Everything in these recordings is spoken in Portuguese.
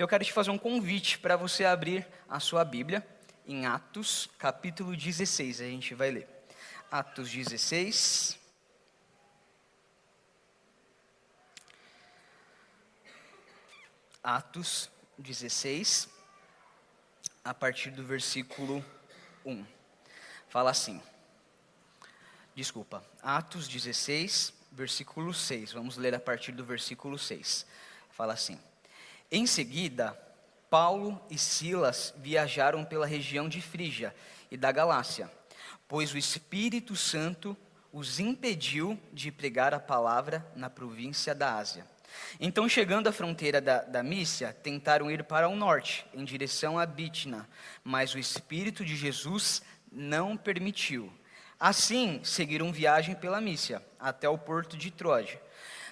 Eu quero te fazer um convite para você abrir a sua Bíblia em Atos, capítulo 16. A gente vai ler. Atos 16. Atos 16, a partir do versículo 1. Fala assim. Atos 16, versículo 6. Vamos ler a partir do versículo 6. Fala assim: Em seguida, Paulo e Silas viajaram pela região de Frígia e da Galácia, pois o Espírito Santo os impediu de pregar a palavra na província da Ásia. Então, chegando à fronteira da Mícia, tentaram ir para o norte, em direção a Bítnia, mas o Espírito de Jesus não permitiu. Assim, seguiram viagem pela Mícia, até o porto de Troade.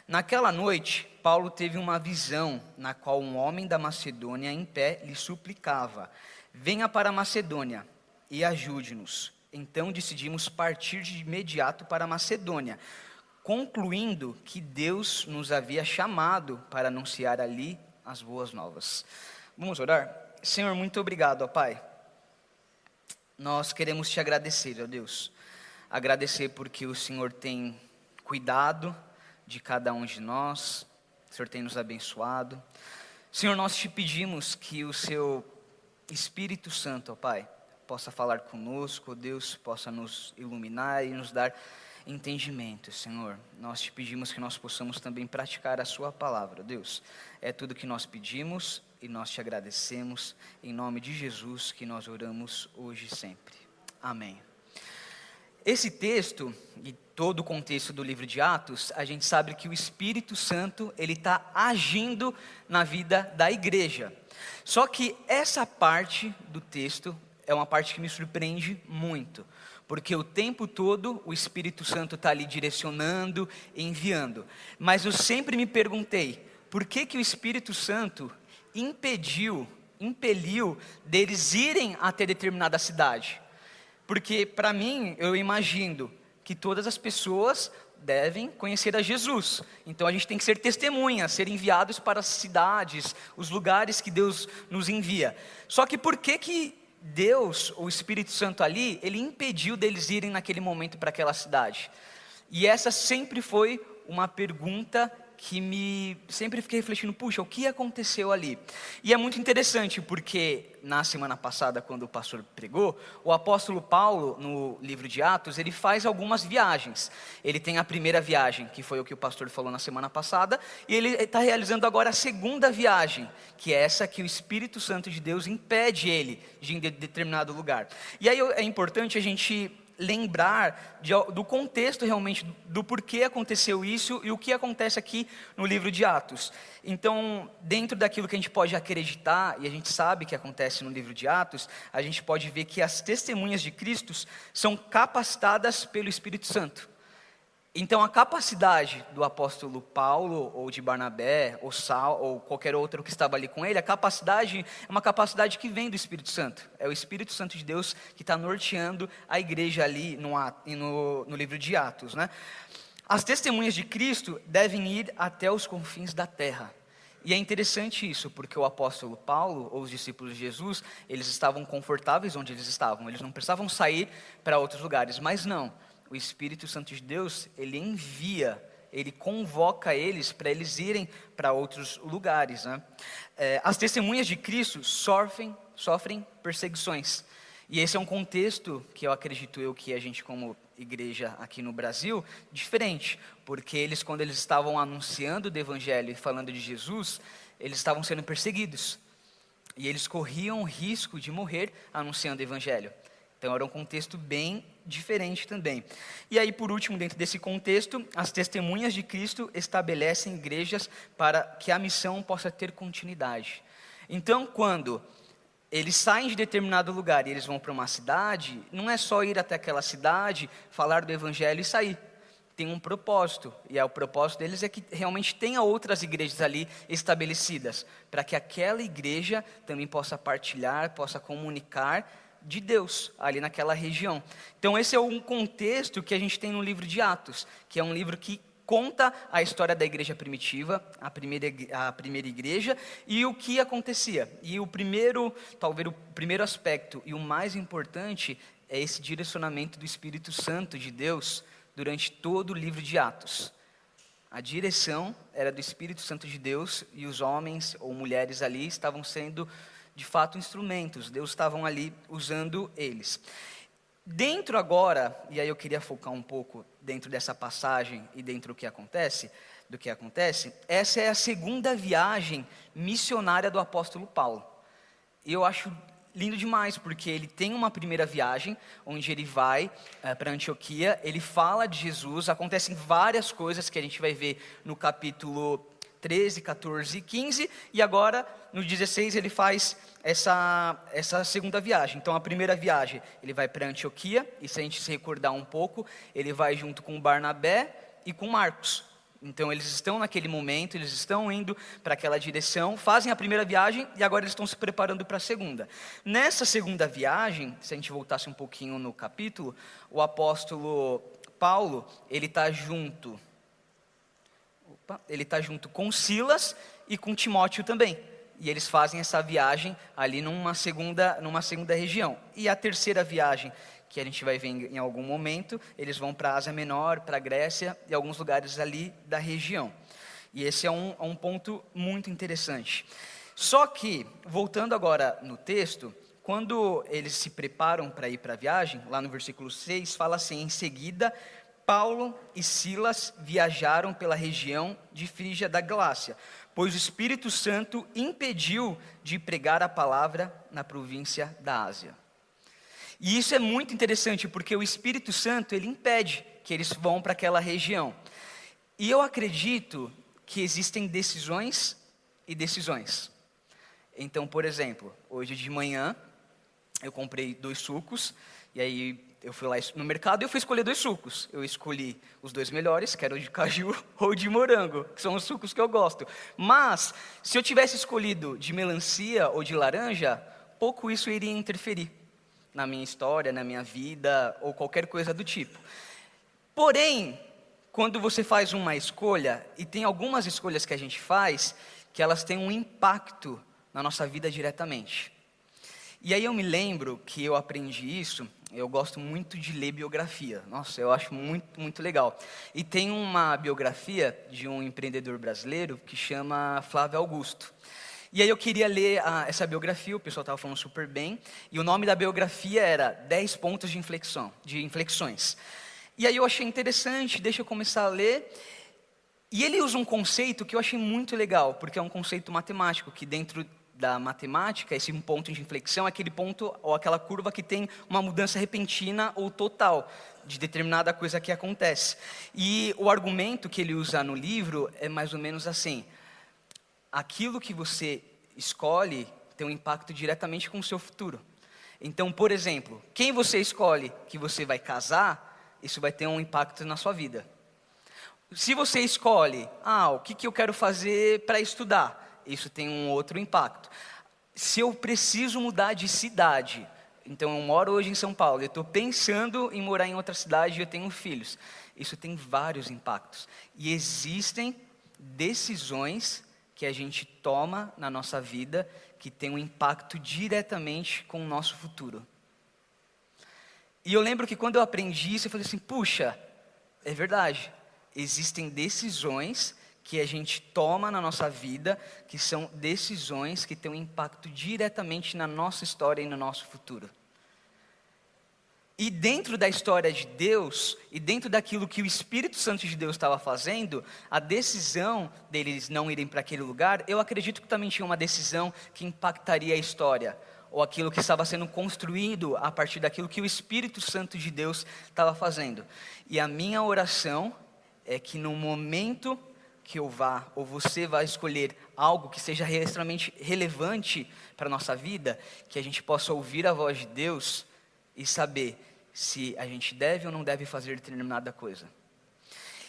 Naquela noite, Paulo teve uma visão, na qual um homem da Macedônia em pé lhe suplicava: venha para a Macedônia e ajude-nos. Então decidimos partir de imediato para a Macedônia, concluindo que Deus nos havia chamado para anunciar ali as boas novas. Vamos orar? Senhor, muito obrigado, ó Pai. Nós queremos te agradecer, ó Deus. Agradecer porque o Senhor tem cuidado de cada um de nós, o Senhor tem nos abençoado. Senhor, nós te pedimos que o seu Espírito Santo, ó Pai, possa falar conosco, ó Deus, possa nos iluminar e nos dar entendimento, Senhor. Nós te pedimos que nós possamos também praticar a sua palavra, Deus. É tudo que nós pedimos e nós te agradecemos, em nome de Jesus que nós oramos hoje e sempre. Amém. Esse texto e todo o contexto do livro de Atos, a gente sabe que o Espírito Santo, ele está agindo na vida da igreja. Só que essa parte do texto é uma parte que me surpreende muito, porque o tempo todo o Espírito Santo está ali direcionando, enviando. Mas eu sempre me perguntei, por que o Espírito Santo impeliu deles irem até determinada cidade? Porque para mim, eu imagino que todas as pessoas devem conhecer a Jesus. Então a gente tem que ser testemunhas, ser enviados para as cidades, os lugares que Deus nos envia. Só que por que Deus, o Espírito Santo ali, ele impediu deles irem naquele momento para aquela cidade? E essa sempre foi uma pergunta que sempre fiquei refletindo, puxa, o que aconteceu ali? E é muito interessante, porque na semana passada, quando o pastor pregou, o apóstolo Paulo, no livro de Atos, ele faz algumas viagens. Ele tem a primeira viagem, que foi o que o pastor falou na semana passada, e ele está realizando agora a segunda viagem, que é essa que o Espírito Santo de Deus impede ele de ir em determinado lugar. E aí é importante a gente lembrar do contexto realmente, do porquê aconteceu isso e o que acontece aqui no livro de Atos. Então, dentro daquilo que a gente pode acreditar, e a gente sabe que acontece no livro de Atos, a gente pode ver que as testemunhas de Cristo são capacitadas pelo Espírito Santo. Então, a capacidade do apóstolo Paulo, ou de Barnabé, ou Saulo, ou qualquer outro que estava ali com ele, a capacidade é uma capacidade que vem do Espírito Santo. É o Espírito Santo de Deus que está norteando a igreja ali no livro de Atos, né? As testemunhas de Cristo devem ir até os confins da terra. E é interessante isso, porque o apóstolo Paulo, ou os discípulos de Jesus, eles estavam confortáveis onde eles estavam. Eles não precisavam sair para outros lugares, mas não. O Espírito Santo de Deus, ele envia, ele convoca eles para eles irem para outros lugares, né? As testemunhas de Cristo sofrem perseguições. E esse é um contexto que eu acredito que a gente como igreja aqui no Brasil, diferente. Porque eles, quando eles estavam anunciando o Evangelho e falando de Jesus, eles estavam sendo perseguidos. E eles corriam o risco de morrer anunciando o Evangelho. Então era um contexto bem diferente também. E aí, por último, dentro desse contexto, as testemunhas de Cristo estabelecem igrejas para que a missão possa ter continuidade. Então, quando eles saem de determinado lugar e eles vão para uma cidade, não é só ir até aquela cidade, falar do Evangelho e sair. Tem um propósito, e o propósito deles é que realmente tenha outras igrejas ali estabelecidas, para que aquela igreja também possa partilhar, possa comunicar de Deus ali naquela região. Então esse é um contexto que a gente tem no livro de Atos, que é um livro que conta a história da igreja primitiva, a primeira igreja, e o que acontecia. E talvez o primeiro aspecto e o mais importante é esse direcionamento do Espírito Santo de Deus durante todo o livro de Atos. A direção era do Espírito Santo de Deus e os homens ou mulheres ali estavam sendo, de fato, instrumentos. Deus estavam ali usando eles. Dentro agora, e aí eu queria focar um pouco dentro dessa passagem e dentro do que acontece, essa é a segunda viagem missionária do apóstolo Paulo. E eu acho lindo demais, porque ele tem uma primeira viagem, onde ele vai para Antioquia, ele fala de Jesus, acontecem várias coisas que a gente vai ver no capítulo 13, 14 e 15, e agora no 16 ele faz essa segunda viagem. Então a primeira viagem, ele vai para Antioquia, e se a gente se recordar um pouco, ele vai junto com Barnabé e com Marcos. Então eles estão naquele momento, eles estão indo para aquela direção, fazem a primeira viagem e agora eles estão se preparando para a segunda. Nessa segunda viagem, se a gente voltasse um pouquinho no capítulo, o apóstolo Paulo, ele está junto com Silas e com Timóteo também. E eles fazem essa viagem ali numa segunda região. E a terceira viagem, que a gente vai ver em algum momento, eles vão para a Ásia Menor, para a Grécia e alguns lugares ali da região. E esse é um ponto muito interessante. Só que, voltando agora no texto, quando eles se preparam para ir para a viagem, lá no versículo 6, fala assim: em seguida, Paulo e Silas viajaram pela região de Frígia da Galácia, pois o Espírito Santo impediu de pregar a palavra na província da Ásia. E isso é muito interessante, porque o Espírito Santo, ele impede que eles vão para aquela região. E eu acredito que existem decisões e decisões. Então, por exemplo, hoje de manhã, eu comprei 2 sucos, e aí eu fui lá no mercado e eu fui escolher 2 sucos. Eu escolhi os 2 melhores, que eram o de caju ou de morango, que são os sucos que eu gosto. Mas, se eu tivesse escolhido de melancia ou de laranja, pouco isso iria interferir na minha história, na minha vida, ou qualquer coisa do tipo. Porém, quando você faz uma escolha, e tem algumas escolhas que a gente faz, que elas têm um impacto na nossa vida diretamente. E aí eu me lembro que eu aprendi isso, eu gosto muito de ler biografia. Nossa, eu acho muito, muito legal. E tem uma biografia de um empreendedor brasileiro que chama Flávio Augusto. E aí eu queria ler essa biografia, o pessoal estava falando super bem, e o nome da biografia era 10 pontos de inflexões. E aí eu achei interessante, deixa eu começar a ler, e ele usa um conceito que eu achei muito legal, porque é um conceito matemático, que dentro da matemática, esse ponto de inflexão é aquele ponto ou aquela curva que tem uma mudança repentina ou total de determinada coisa que acontece. E o argumento que ele usa no livro é mais ou menos assim: aquilo que você escolhe tem um impacto diretamente com o seu futuro. Então, por exemplo, quem você escolhe que você vai casar, isso vai ter um impacto na sua vida. Se você escolhe, o que eu quero fazer para estudar, isso tem um outro impacto. Se eu preciso mudar de cidade, então eu moro hoje em São Paulo, eu estou pensando em morar em outra cidade e eu tenho filhos, isso tem vários impactos. E existem decisões que a gente toma na nossa vida que tem um impacto diretamente com o nosso futuro. E eu lembro que quando eu aprendi isso, eu falei assim, puxa, é verdade. Existem decisões que a gente toma na nossa vida, que são decisões que têm um impacto diretamente na nossa história e no nosso futuro. E dentro da história de Deus, e dentro daquilo que o Espírito Santo de Deus estava fazendo, a decisão deles não irem para aquele lugar, eu acredito que também tinha uma decisão que impactaria a história, ou aquilo que estava sendo construído a partir daquilo que o Espírito Santo de Deus estava fazendo. E a minha oração é que no momento que eu vá, ou você vai escolher algo que seja extremamente relevante para a nossa vida, que a gente possa ouvir a voz de Deus e saber se a gente deve ou não deve fazer determinada coisa.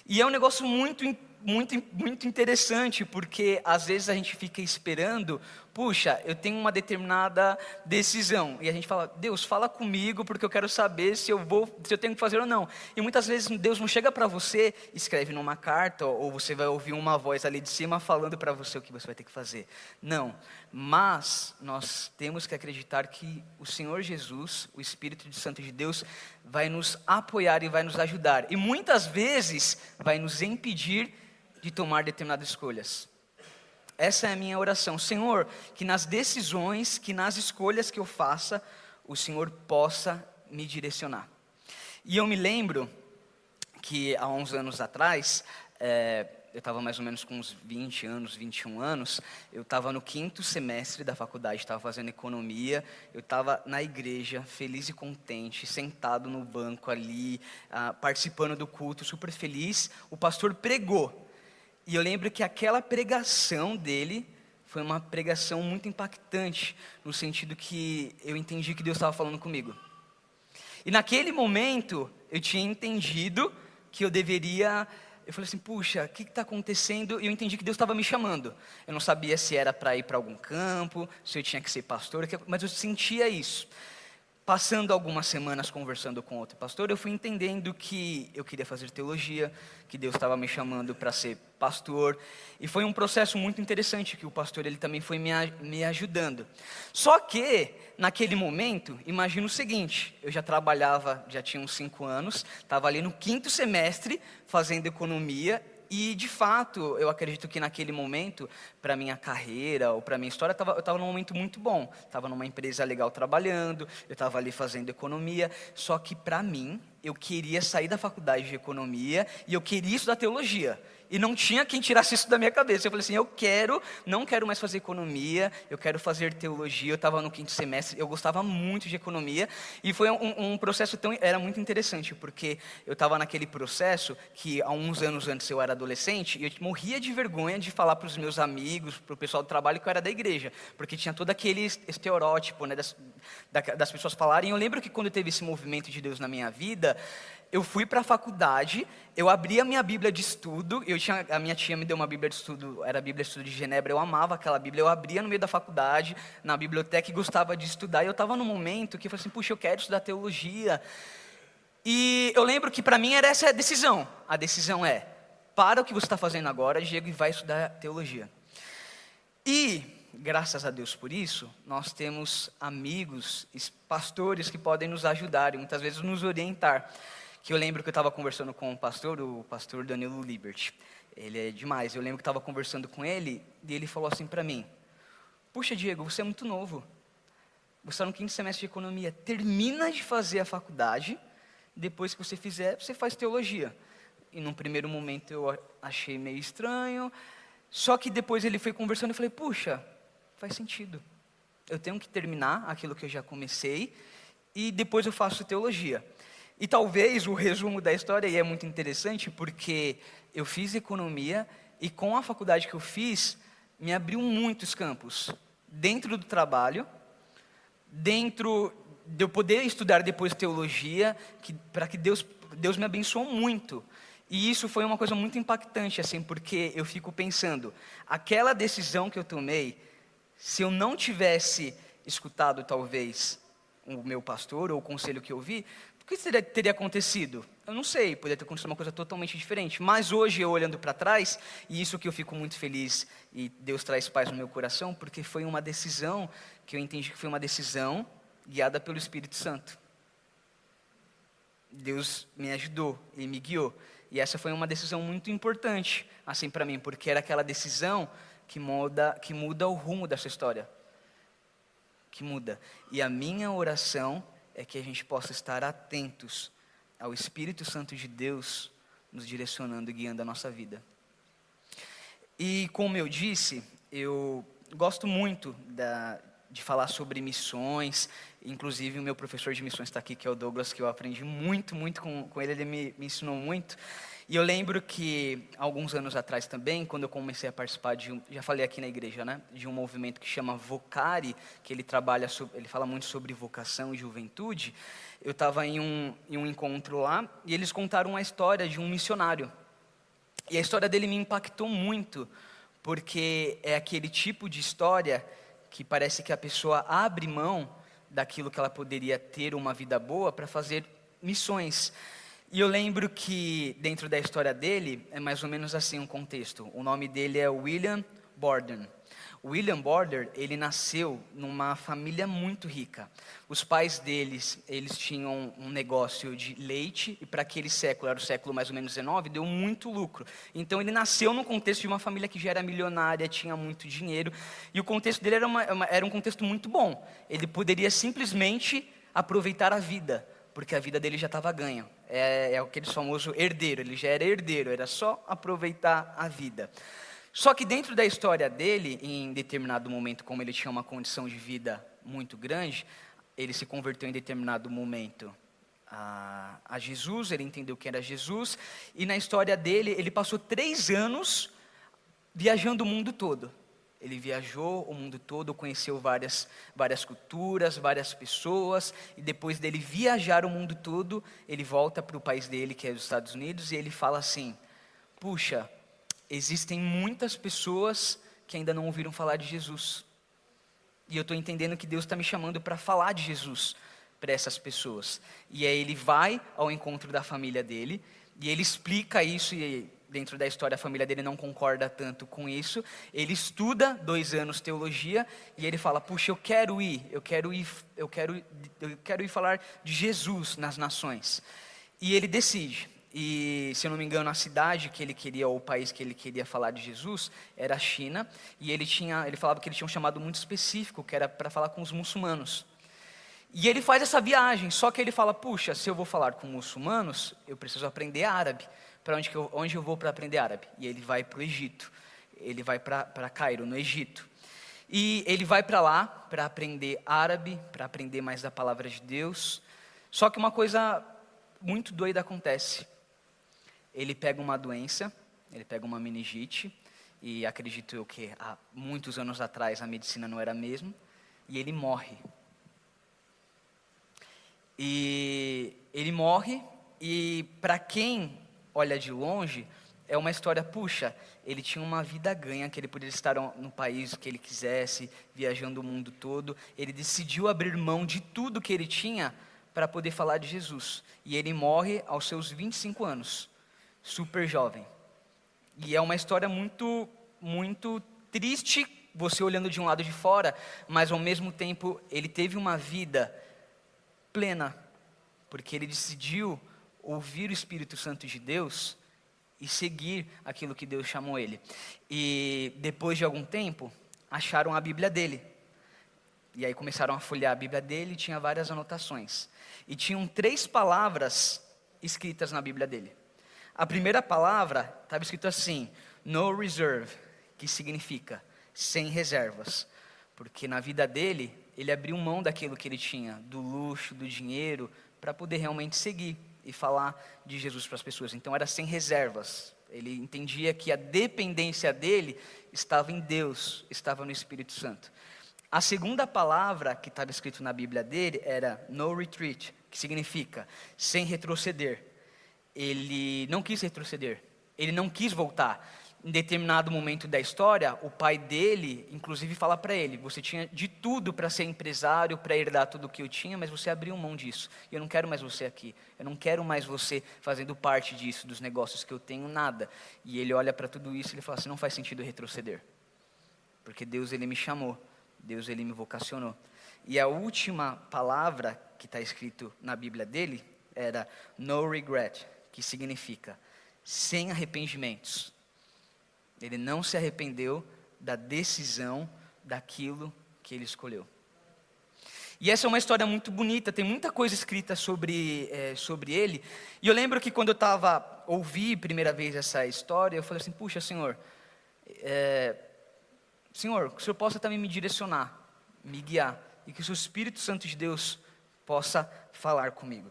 E é um negócio muito muito interessante, porque às vezes a gente fica esperando, puxa, eu tenho uma determinada decisão, e a gente fala, Deus, fala comigo, porque eu quero saber se eu tenho que fazer ou não. E muitas vezes Deus não chega para você, escreve numa carta, ou você vai ouvir uma voz ali de cima falando para você o que você vai ter que fazer. Não, mas nós temos que acreditar que o Senhor Jesus, o Espírito Santo de Deus, vai nos apoiar e vai nos ajudar, e muitas vezes vai nos impedir de tomar determinadas escolhas. Essa é a minha oração. Senhor, que nas decisões, que nas escolhas que eu faça, o Senhor possa me direcionar. E eu me lembro que há uns anos atrás, eu estava mais ou menos com uns 20 anos, 21 anos, eu estava no 5º semestre da faculdade, estava fazendo economia, eu estava na igreja, feliz e contente, sentado no banco ali, participando do culto, super feliz. O pastor pregou. E eu lembro que aquela pregação dele foi uma pregação muito impactante, no sentido que eu entendi que Deus estava falando comigo. E naquele momento, eu tinha entendido que eu falei assim, puxa, o que está acontecendo? E eu entendi que Deus estava me chamando. Eu não sabia se era para ir para algum campo, se eu tinha que ser pastor, mas eu sentia isso. Passando algumas semanas conversando com outro pastor, eu fui entendendo que eu queria fazer teologia, que Deus estava me chamando para ser pastor, e foi um processo muito interessante, que o pastor ele também foi me ajudando. Só que, naquele momento, imagina o seguinte, eu já trabalhava, já tinha uns 5 anos, estava ali no 5º semestre, fazendo economia, e de fato, eu acredito que naquele momento, para minha carreira ou para minha história, eu estava num momento muito bom. Estava numa empresa legal trabalhando, eu estava ali fazendo economia. Só que para mim, eu queria sair da faculdade de economia e eu queria estudar teologia. E não tinha quem tirasse isso da minha cabeça. Eu falei assim, não quero mais fazer economia, eu quero fazer teologia. Eu estava no 5º semestre, eu gostava muito de economia. E foi um processo era muito interessante, porque eu estava naquele processo que há uns anos antes eu era adolescente, e eu morria de vergonha de falar para os meus amigos, para o pessoal do trabalho, que eu era da igreja. Porque tinha todo aquele estereótipo, né, das pessoas falarem. Eu lembro que quando teve esse movimento de Deus na minha vida, eu fui para a faculdade, eu abri a minha Bíblia de estudo, a minha tia me deu uma Bíblia de estudo, era a Bíblia de estudo de Genebra, eu amava aquela Bíblia, eu abria no meio da faculdade, na biblioteca, e gostava de estudar, e eu estava num momento que eu falei assim, puxa, eu quero estudar teologia. E eu lembro que para mim era essa a decisão é, para o que você está fazendo agora, Diego, e vai estudar teologia. E, graças a Deus por isso, nós temos amigos, pastores que podem nos ajudar e muitas vezes nos orientar. Que eu lembro que eu estava conversando com o pastor Danilo Liberty. Ele é demais. Eu lembro que estava conversando com ele e ele falou assim para mim, puxa, Diego, você é muito novo. Você está no 5º semestre de economia. Termina de fazer a faculdade, depois que você fizer, você faz teologia. E num primeiro momento eu achei meio estranho, só que depois ele foi conversando e eu falei, puxa, faz sentido. Eu tenho que terminar aquilo que eu já comecei e depois eu faço teologia. E talvez o resumo da história, e é muito interessante, porque eu fiz economia e com a faculdade que eu fiz, me abriu muitos campos. Dentro do trabalho, dentro de eu poder estudar depois teologia, para que Deus me abençoou muito. E isso foi uma coisa muito impactante, assim, porque eu fico pensando, aquela decisão que eu tomei, se eu não tivesse escutado talvez o meu pastor ou o conselho que eu vi, o que teria acontecido? Eu não sei, poderia ter acontecido uma coisa totalmente diferente. Mas hoje, eu olhando para trás, e isso que eu fico muito feliz, e Deus traz paz no meu coração, porque foi uma decisão, que eu entendi que foi uma decisão guiada pelo Espírito Santo. Deus me ajudou e me guiou. E essa foi uma decisão muito importante, assim, para mim, porque era aquela decisão que muda o rumo dessa história. Que muda. E a minha oração é que a gente possa estar atentos ao Espírito Santo de Deus nos direcionando e guiando a nossa vida. E como eu disse, eu gosto muito de falar sobre missões. Inclusive o meu professor de missões está aqui, que é o Douglas, que eu aprendi muito com ele, ele me ensinou muito. E eu lembro que, alguns anos atrás também, quando eu comecei a participar já falei aqui na igreja, né, de um movimento que chama Vocari, que ele fala muito sobre vocação e juventude. Eu estava em um encontro lá, e eles contaram uma história de um missionário. E a história dele me impactou muito, porque é aquele tipo de história que parece que a pessoa abre mão daquilo que ela poderia ter uma vida boa para fazer missões. E eu lembro que dentro da história dele é mais ou menos assim um contexto. O nome dele é William Borden. William Border, ele nasceu numa família muito rica. Os pais deles, eles tinham um negócio de leite, e para aquele século, era o século mais ou menos 19, deu muito lucro. Então ele nasceu no contexto de uma família que já era milionária, tinha muito dinheiro, e o contexto dele era um contexto muito bom. Ele poderia simplesmente aproveitar a vida, porque a vida dele já estava ganha. É aquele famoso herdeiro, ele já era herdeiro, era só aproveitar a vida. Só que dentro da história dele, em determinado momento, como ele tinha uma condição de vida muito grande, ele se converteu em determinado momento a Jesus, ele entendeu que era Jesus, e na história dele, ele passou 3 anos viajando o mundo todo. Ele viajou o mundo todo, conheceu várias culturas, várias pessoas, e depois dele viajar o mundo todo, ele volta para o país dele, que é os Estados Unidos, e ele fala assim: puxa, existem muitas pessoas que ainda não ouviram falar de Jesus. E eu estou entendendo que Deus está me chamando para falar de Jesus para essas pessoas. E aí ele vai ao encontro da família dele, e ele explica isso, e dentro da história a família dele não concorda tanto com isso. Ele estuda 2 anos teologia, e ele fala: puxa, eu quero ir falar de Jesus nas nações. E ele decide. E, se eu não me engano, a cidade que ele queria, ou o país que ele queria falar de Jesus, era a China. E ele falava que ele tinha um chamado muito específico, que era para falar com os muçulmanos. E ele faz essa viagem, só que ele fala: puxa, se eu vou falar com muçulmanos, eu preciso aprender árabe. Para onde eu vou para aprender árabe? E ele vai para o Egito. Ele vai para Cairo, no Egito. E ele vai para lá para aprender árabe, para aprender mais da palavra de Deus. Só que uma coisa muito doida acontece. Ele pega uma doença, ele pega uma meningite, e acredito eu que há muitos anos atrás a medicina não era a mesma, e ele morre. E ele morre, e para quem olha de longe, é uma história: puxa, ele tinha uma vida ganha, que ele poderia estar no país que ele quisesse, viajando o mundo todo. Ele decidiu abrir mão de tudo que ele tinha para poder falar de Jesus. E ele morre aos seus 25 anos, super jovem. E é uma história muito, muito triste, você olhando de um lado de fora, mas ao mesmo tempo ele teve uma vida plena, porque ele decidiu ouvir o Espírito Santo de Deus e seguir aquilo que Deus chamou ele. E depois de algum tempo, acharam a Bíblia dele. E aí começaram a folhear a Bíblia dele, e tinha várias anotações. E tinham 3 palavras escritas na Bíblia dele. A primeira palavra estava escrito assim: no reserve, que significa sem reservas. Porque na vida dele, ele abriu mão daquilo que ele tinha, do luxo, do dinheiro, para poder realmente seguir e falar de Jesus para as pessoas. Então era sem reservas. Ele entendia que a dependência dele estava em Deus, estava no Espírito Santo. A segunda palavra que estava escrito na Bíblia dele era no retreat, que significa sem retroceder. Ele não quis retroceder, ele não quis voltar. Em determinado momento da história, o pai dele, inclusive, fala para ele: você tinha de tudo para ser empresário, para herdar tudo o que eu tinha, mas você abriu mão disso. E eu não quero mais você aqui. Eu não quero mais você fazendo parte disso, dos negócios que eu tenho, nada. E ele olha para tudo isso e ele fala assim: não faz sentido retroceder. Porque Deus, ele me chamou. Deus, ele me vocacionou. E a última palavra que está escrito na Bíblia dele era no regret, que significa sem arrependimentos. Ele não se arrependeu da decisão daquilo que ele escolheu. E essa é uma história muito bonita, tem muita coisa escrita sobre ele. E eu lembro que quando eu ouvi primeira vez essa história, eu falei assim: puxa, Senhor, Senhor, que o Senhor possa também me direcionar, me guiar, e que o seu Espírito Santo de Deus possa falar comigo.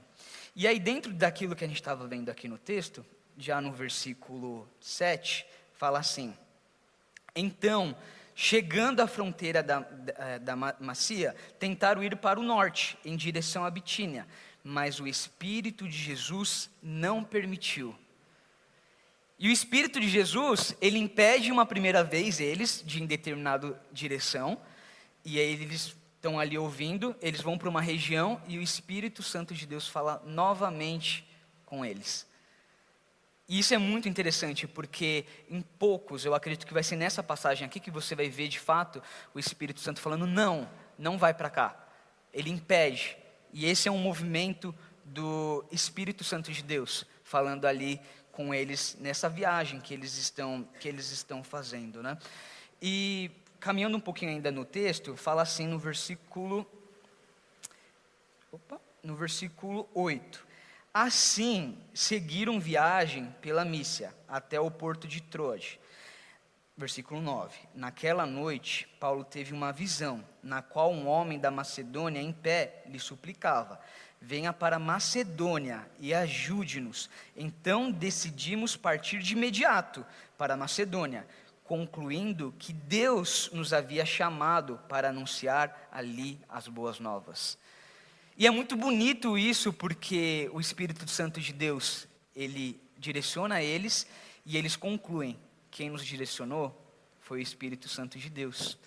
E aí, dentro daquilo que a gente estava vendo aqui no texto, já no versículo 7, fala assim: então, chegando à fronteira da Macia, tentaram ir para o norte, em direção à Bitínia, mas o Espírito de Jesus não permitiu. E o Espírito de Jesus, ele impede uma primeira vez eles de ir em determinada direção, e aí eles estão ali ouvindo, eles vão para uma região e o Espírito Santo de Deus fala novamente com eles. E isso é muito interessante, porque em poucos, eu acredito que vai ser nessa passagem aqui que você vai ver de fato o Espírito Santo falando, não vai para cá. Ele impede. E esse é um movimento do Espírito Santo de Deus, falando ali com eles nessa viagem que eles estão fazendo, né? E caminhando um pouquinho ainda no texto, fala assim no versículo 8. Assim, seguiram viagem pela Mísia, até o porto de Troade. Versículo 9. Naquela noite, Paulo teve uma visão, na qual um homem da Macedônia, em pé, lhe suplicava, venha para Macedônia e ajude-nos. Então decidimos partir de imediato para Macedônia, concluindo que Deus nos havia chamado para anunciar ali as boas novas. E é muito bonito isso, porque o Espírito Santo de Deus, ele direciona eles e eles concluem. Quem nos direcionou foi o Espírito Santo de Deus.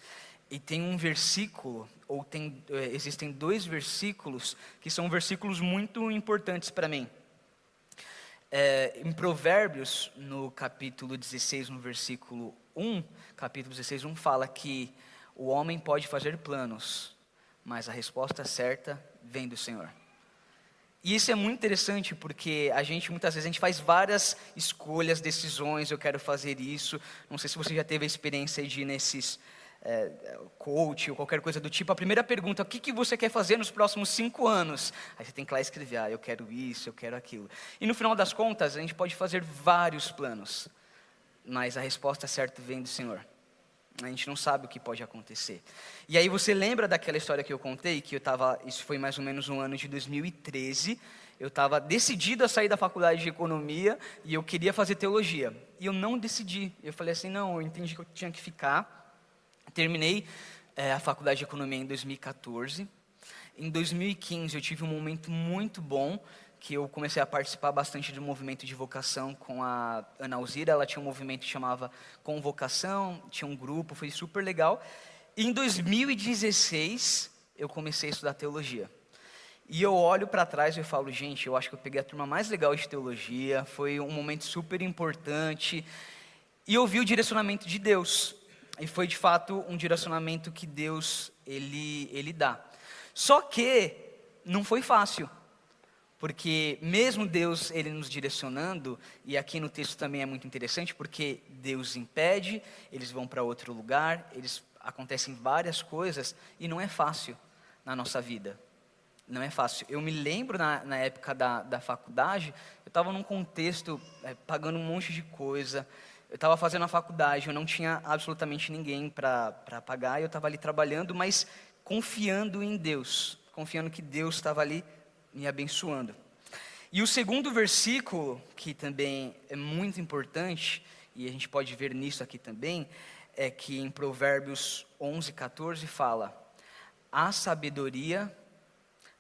E tem um versículo, existem 2 versículos, que são versículos muito importantes para mim. Em Provérbios, no capítulo 16, no versículo 1, capítulo 16, 1, fala que o homem pode fazer planos, mas a resposta certa vem do Senhor. E isso é muito interessante, porque muitas vezes a gente faz várias escolhas, decisões, eu quero fazer isso. Não sei se você já teve a experiência de ir nesses coach ou qualquer coisa do tipo. A primeira pergunta, o que você quer fazer nos próximos 5 anos? Aí você tem que ir lá escrever, eu quero isso, eu quero aquilo. E no final das contas, a gente pode fazer vários planos, mas a resposta certa vem do Senhor. A gente não sabe o que pode acontecer. E aí você lembra daquela história que eu contei, isso foi mais ou menos no ano de 2013, eu estava decidido a sair da faculdade de economia e eu queria fazer teologia. E eu não decidi, eu falei assim, eu entendi que eu tinha que ficar. Terminei a faculdade de economia em 2014. Em 2015 eu tive um momento muito bom, que eu comecei a participar bastante do movimento de vocação com a Ana Alzira. Ela tinha um movimento que chamava Convocação, tinha um grupo, foi super legal. E em 2016, eu comecei a estudar teologia. E eu olho para trás e eu falo, gente, eu acho que eu peguei a turma mais legal de teologia, foi um momento super importante. E eu vi o direcionamento de Deus. E foi de fato um direcionamento que Deus, ele dá. Só que não foi fácil. Porque mesmo Deus, ele nos direcionando, e aqui no texto também é muito interessante, porque Deus impede, eles vão para outro lugar, acontecem várias coisas, e não é fácil na nossa vida. Não é fácil. Eu me lembro na época da faculdade, eu estava num contexto, pagando um monte de coisa, eu estava fazendo a faculdade, eu não tinha absolutamente ninguém para pagar, eu estava ali trabalhando, mas confiando em Deus, confiando que Deus estava ali me abençoando. E o segundo versículo, que também é muito importante, e a gente pode ver nisso aqui também, é que em Provérbios 11:14 fala: há sabedoria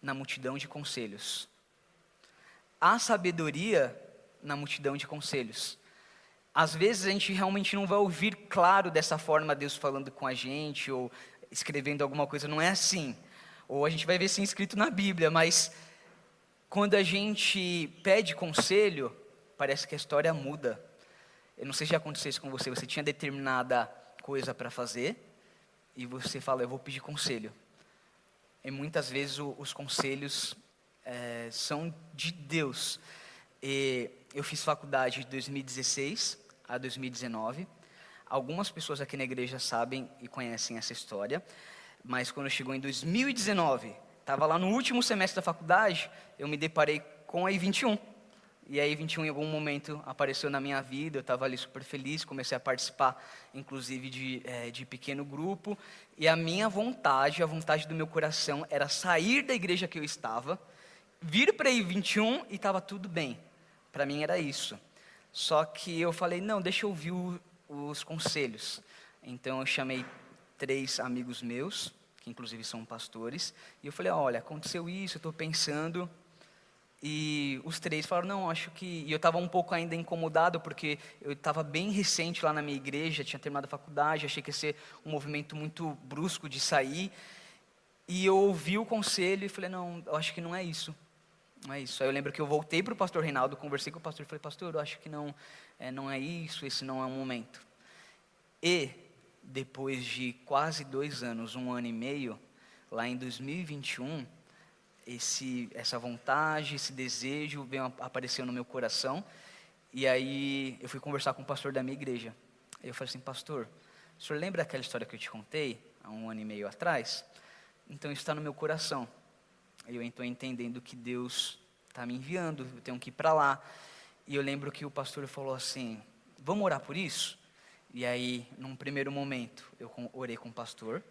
na multidão de conselhos. Há sabedoria na multidão de conselhos. Às vezes a gente realmente não vai ouvir claro dessa forma Deus falando com a gente, ou escrevendo alguma coisa, não é assim. Ou a gente vai ver assim escrito na Bíblia, mas quando a gente pede conselho, parece que a história muda. Eu não sei se já aconteceu isso com você. Você tinha determinada coisa para fazer e você fala, eu vou pedir conselho. E muitas vezes os conselhos são de Deus. E eu fiz faculdade de 2016 a 2019. Algumas pessoas aqui na igreja sabem e conhecem essa história. Mas quando chegou em 2019... estava lá no último semestre da faculdade, eu me deparei com a I-21. E a I-21 em algum momento apareceu na minha vida, eu estava ali super feliz, comecei a participar, inclusive, de pequeno grupo. E a minha vontade, a vontade do meu coração, era sair da igreja que eu estava, vir para a I-21 e estava tudo bem. Para mim era isso. Só que eu falei, não, deixa eu ouvir os conselhos. Então eu chamei 3 amigos meus, que inclusive são pastores, e eu falei, olha, aconteceu isso, eu estou pensando, E os três falaram, não, acho que... E eu estava um pouco ainda incomodado, porque eu estava bem recente lá na minha igreja, tinha terminado a faculdade, achei que ia ser um movimento muito brusco de sair. E eu ouvi o conselho e falei, não, eu acho que não é isso. Não é isso. Aí eu lembro que eu voltei para o pastor Reinaldo, conversei com o pastor e falei, pastor, eu acho que não é isso, esse não é o momento. E, depois de quase 2 anos, 1 ano e meio, lá em 2021... essa vontade, esse desejo apareceu no meu coração. E aí eu fui conversar com o pastor da minha igreja. Eu falei assim, pastor, o senhor lembra aquela história que eu te contei há 1 ano e meio atrás? Então isso está no meu coração. Eu estou entendendo que Deus está me enviando, eu tenho que ir para lá. E eu lembro que o pastor falou assim, vamos orar por isso? E aí, num primeiro momento, eu orei com o pastor.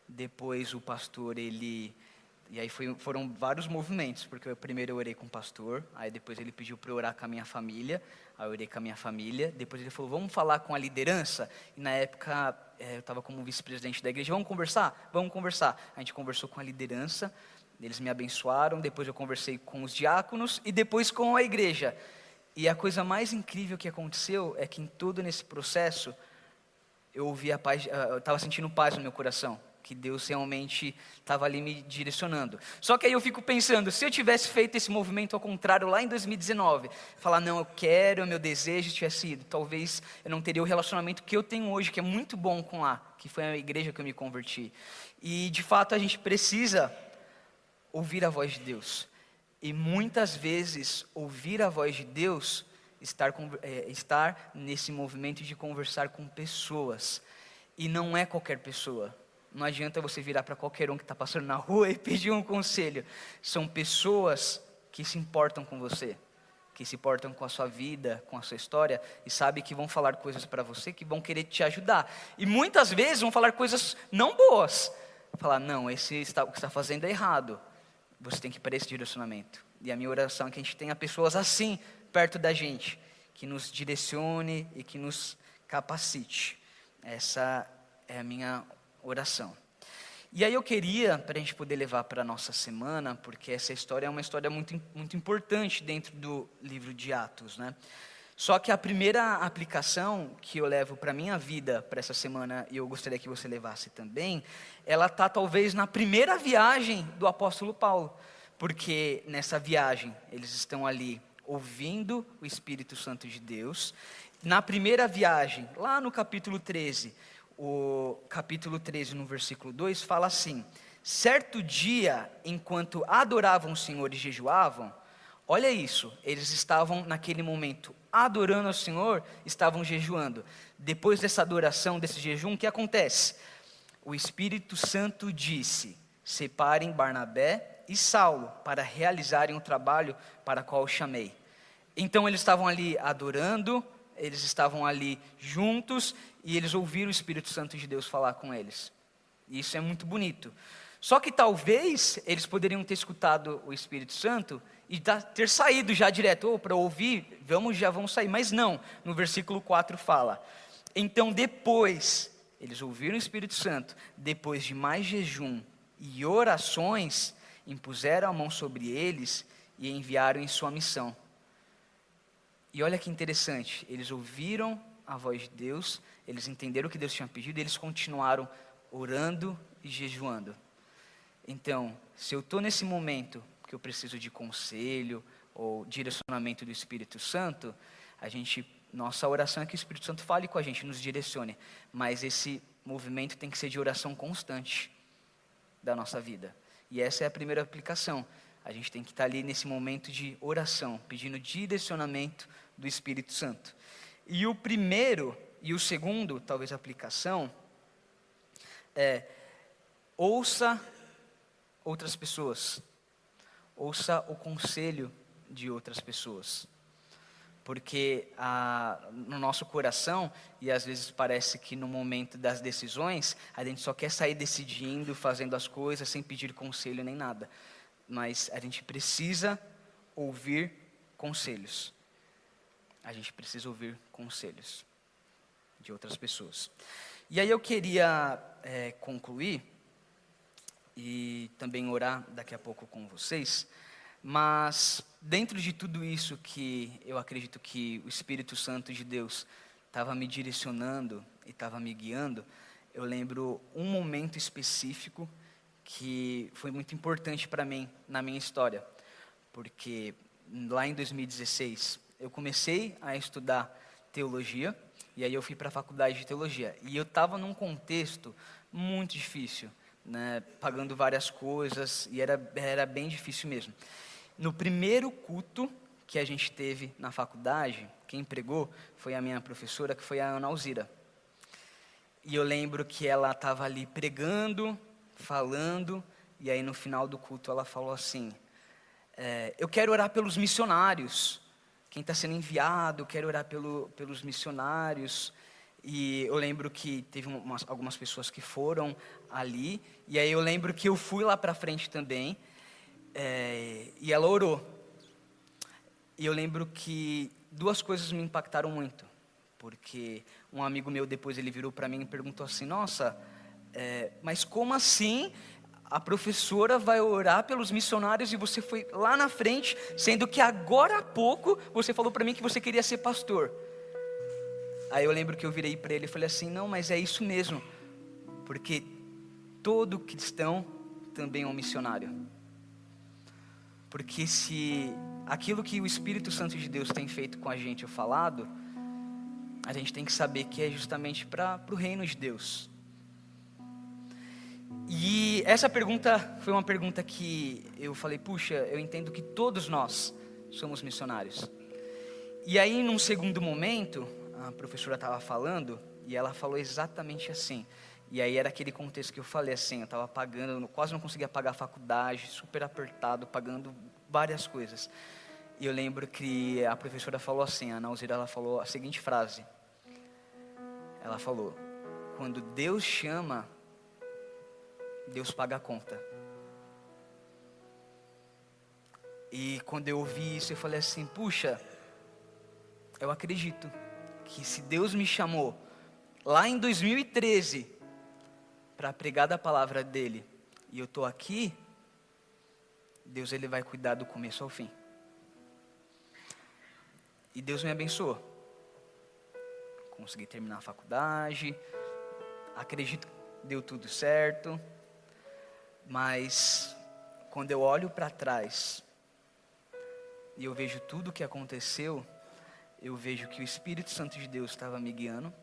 Depois o pastor, E aí foram vários movimentos, porque primeiro eu orei com o pastor, aí depois ele pediu para eu orar com a minha família, aí eu orei com a minha família, depois ele falou, vamos falar com a liderança, e na época eu estava como vice-presidente da igreja, vamos conversar? Vamos conversar. A gente conversou com a liderança, eles me abençoaram, depois eu conversei com os diáconos, e depois com a igreja. E a coisa mais incrível que aconteceu é que em todo nesse processo, eu ouvi a paz, eu estava sentindo paz no meu coração, que Deus realmente estava ali me direcionando. Só que aí eu fico pensando, se eu tivesse feito esse movimento ao contrário lá em 2019, falar, não, eu quero, é meu desejo, tivesse ido, talvez eu não teria o relacionamento que eu tenho hoje, que é muito bom com lá, que foi a igreja que eu me converti. E de fato a gente precisa ouvir a voz de Deus. E muitas vezes ouvir a voz de Deus, estar nesse movimento de conversar com pessoas. E não é qualquer pessoa. Não adianta você virar para qualquer um que está passando na rua e pedir um conselho. São pessoas que se importam com você, que se importam com a sua vida, com a sua história, e sabem que vão falar coisas para você, que vão querer te ajudar. E muitas vezes vão falar coisas não boas. Falar, não, o que você está fazendo é errado. Você tem que ir para esse direcionamento. E a minha oração é que a gente tenha pessoas assim, perto da gente, que nos direcione e que nos capacite. Essa é a minha oração. E aí eu queria, para a gente poder levar para a nossa semana, porque essa história é uma história muito, muito importante dentro do livro de Atos, né? Só que a primeira aplicação que eu levo para a minha vida, para essa semana, e eu gostaria que você levasse também, ela está talvez na primeira viagem do apóstolo Paulo, porque nessa viagem eles estão ali ouvindo o Espírito Santo de Deus. Na primeira viagem, lá no capítulo 13, o capítulo 13, no versículo 2, fala assim, certo dia, enquanto adoravam o Senhor e jejuavam, olha isso, eles estavam naquele momento adorando ao Senhor, estavam jejuando. Depois dessa adoração, desse jejum, o que acontece? O Espírito Santo disse, separem Barnabé e Saulo para realizarem o trabalho para o qual eu chamei. Então eles estavam ali adorando, eles estavam ali juntos e eles ouviram o Espírito Santo de Deus falar com eles. E isso é muito bonito. Só que talvez eles poderiam ter escutado o Espírito Santo e ter saído já direto, para ouvir, já vamos sair. Mas não, no versículo 4 fala, então depois, eles ouviram o Espírito Santo, depois de mais jejum e orações, impuseram a mão sobre eles e enviaram em sua missão. E olha que interessante, eles ouviram a voz de Deus, eles entenderam o que Deus tinha pedido e eles continuaram orando e jejuando. Então, se eu estou nesse momento que eu preciso de conselho ou direcionamento do Espírito Santo, nossa oração é que o Espírito Santo fale com a gente, nos direcione, mas esse movimento tem que ser de oração constante da nossa vida. E essa é a primeira aplicação. A gente tem que estar ali nesse momento de oração, pedindo direcionamento do Espírito Santo. E o primeiro e o segundo, talvez aplicação, é ouça outras pessoas. Ouça o conselho de outras pessoas. Porque no nosso coração, e às vezes parece que no momento das decisões, a gente só quer sair decidindo, fazendo as coisas, sem pedir conselho nem nada. Mas a gente precisa ouvir conselhos. A gente precisa ouvir conselhos de outras pessoas. E aí eu queria concluir, e também orar daqui a pouco com vocês, Mas dentro de tudo isso que eu acredito que o Espírito Santo de Deus estava me direcionando e estava me guiando, eu lembro um momento específico que foi muito importante para mim na minha história, porque lá em 2016 eu comecei a estudar teologia e aí eu fui para a faculdade de teologia e eu estava num contexto muito difícil, né, pagando várias coisas e era bem difícil mesmo. No primeiro culto que a gente teve na faculdade, quem pregou foi a minha professora, que foi a Ana Alzira. E eu lembro que ela estava ali pregando, falando, e aí no final do culto ela falou assim, eu quero orar pelos missionários, quem está sendo enviado, eu quero orar pelos missionários. E eu lembro que teve algumas pessoas que foram ali, e aí eu lembro que eu fui lá para frente também, e ela orou. E eu lembro que duas coisas me impactaram muito, porque um amigo meu depois ele virou para mim e perguntou assim, nossa, mas como assim a professora vai orar pelos missionários e você foi lá na frente, sendo que agora há pouco você falou para mim que você queria ser pastor? Aí eu lembro que eu virei para ele e falei assim, não, mas é isso mesmo, porque todo cristão também é um missionário. Porque se aquilo que o Espírito Santo de Deus tem feito com a gente, falado, a gente tem que saber que é justamente para o reino de Deus. E essa pergunta foi uma pergunta que eu falei, puxa, eu entendo que todos nós somos missionários. E aí, num segundo momento, a professora estava falando, e ela falou exatamente assim. E aí era aquele contexto que eu falei assim, eu estava pagando, eu quase não conseguia pagar a faculdade, super apertado, pagando várias coisas. E eu lembro que a professora falou assim, a Ana Alzira, ela falou a seguinte frase. Ela falou, quando Deus chama, Deus paga a conta. E quando eu ouvi isso, eu falei assim, puxa, eu acredito que se Deus me chamou lá em 2013 para pregar da palavra dele, e eu estou aqui, Deus ele vai cuidar do começo ao fim. E Deus me abençoou. Consegui terminar a faculdade, acredito que deu tudo certo, mas quando eu olho para trás e eu vejo tudo o que aconteceu, eu vejo que o Espírito Santo de Deus estava me guiando,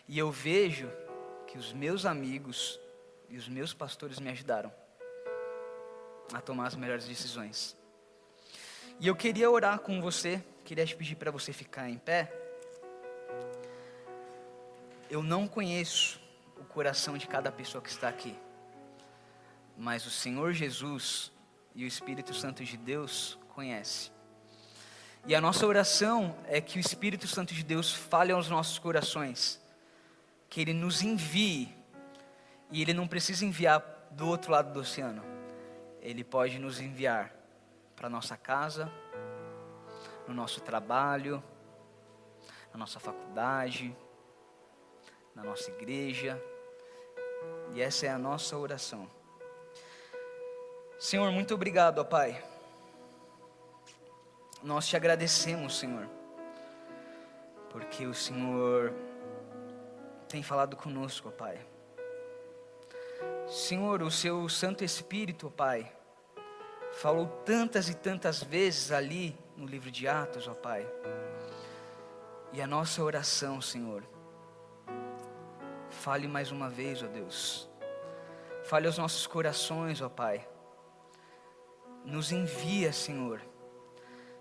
e eu vejo que os meus amigos e os meus pastores me ajudaram a tomar as melhores decisões. E eu queria orar com você, queria te pedir para você ficar em pé. Eu não conheço o coração de cada pessoa que está aqui, mas o Senhor Jesus e o Espírito Santo de Deus conhecem. E a nossa oração é que o Espírito Santo de Deus fale aos nossos corações, que Ele nos envie, e Ele não precisa enviar do outro lado do oceano, Ele pode nos enviar para a nossa casa, no nosso trabalho, na nossa faculdade, na nossa igreja, e essa é a nossa oração. Senhor, muito obrigado, ó Pai. Nós te agradecemos, Senhor, porque o Senhor tem falado conosco, ó Pai. Senhor, o seu Santo Espírito, ó Pai, falou tantas e tantas vezes ali no livro de Atos, ó Pai. E a nossa oração, Senhor, fale mais uma vez, ó Deus. Fale aos nossos corações, ó Pai. Nos envia, Senhor.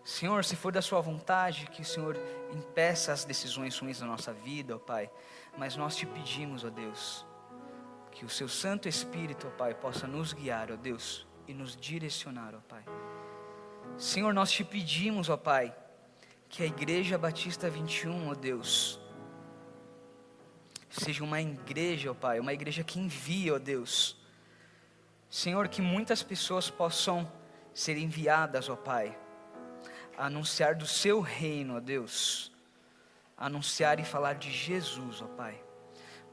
Senhor, se for da sua vontade, que o Senhor impeça as decisões ruins da nossa vida, ó Pai. Mas nós te pedimos, ó Deus, que o seu Santo Espírito, ó Pai, possa nos guiar, ó Deus, e nos direcionar, ó Pai. Senhor, nós te pedimos, ó Pai, que a Igreja Batista 21, ó Deus, seja uma igreja, ó Pai, uma igreja que envia, ó Deus. Senhor, que muitas pessoas possam ser enviadas, ó Pai, a anunciar do seu reino, ó Deus, a anunciar e falar de Jesus, ó Pai.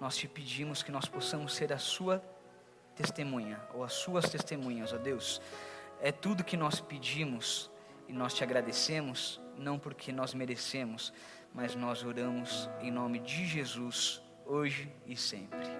Nós te pedimos que nós possamos ser a sua testemunha, ou as suas testemunhas, ó Deus, É tudo que nós pedimos e nós te agradecemos, não porque nós merecemos, mas nós oramos em nome de Jesus, hoje e sempre.